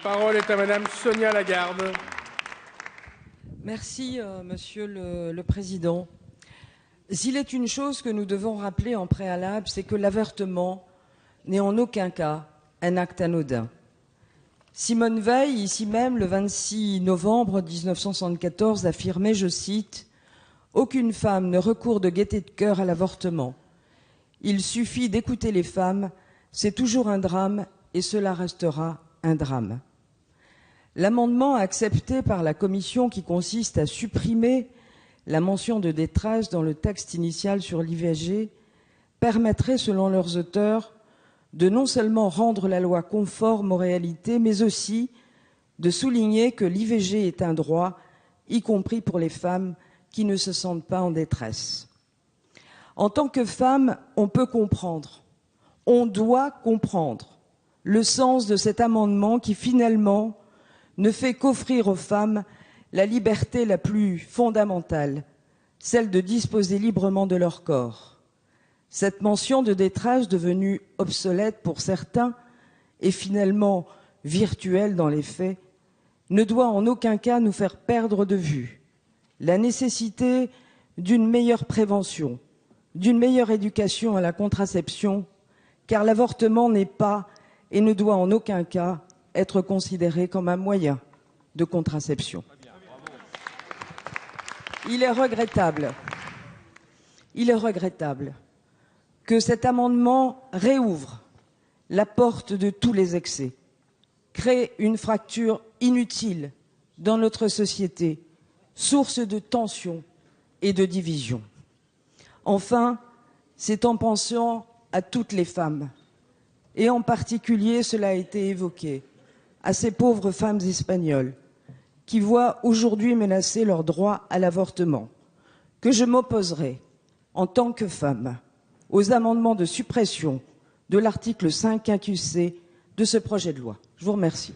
parole est à Madame Sonia Lagarde. Merci, Monsieur le Président. S'il est une chose que nous devons rappeler en préalable, c'est que l'avortement n'est en aucun cas un acte anodin. Simone Veil, ici même, le 26 novembre 1974, affirmait, je cite, « Aucune femme ne recourt de gaieté de cœur à l'avortement. Il suffit d'écouter les femmes, c'est toujours un drame et cela restera un drame. » L'amendement accepté par la Commission qui consiste à supprimer la mention de détresse dans le texte initial sur l'IVG permettrait, selon leurs auteurs, de non seulement rendre la loi conforme aux réalités, mais aussi de souligner que l'IVG est un droit, y compris pour les femmes qui ne se sentent pas en détresse. En tant que femme, on peut comprendre, on doit comprendre le sens de cet amendement qui, finalement, ne fait qu'offrir aux femmes la liberté la plus fondamentale, celle de disposer librement de leur corps. Cette mention de détresse, devenue obsolète pour certains et finalement virtuelle dans les faits, ne doit en aucun cas nous faire perdre de vue la nécessité d'une meilleure prévention, d'une meilleure éducation à la contraception, car l'avortement n'est pas et ne doit en aucun cas être considéré comme un moyen de contraception. Il est regrettable que cet amendement réouvre la porte de tous les excès, crée une fracture inutile dans notre société, source de tensions et de divisions. Enfin, c'est en pensant à toutes les femmes, et en particulier, cela a été évoqué, à ces pauvres femmes espagnoles qui voient aujourd'hui menacer leur droit à l'avortement, que je m'opposerai, en tant que femme, aux amendements de suppression de l'article 5 incus C de ce projet de loi. Je vous remercie.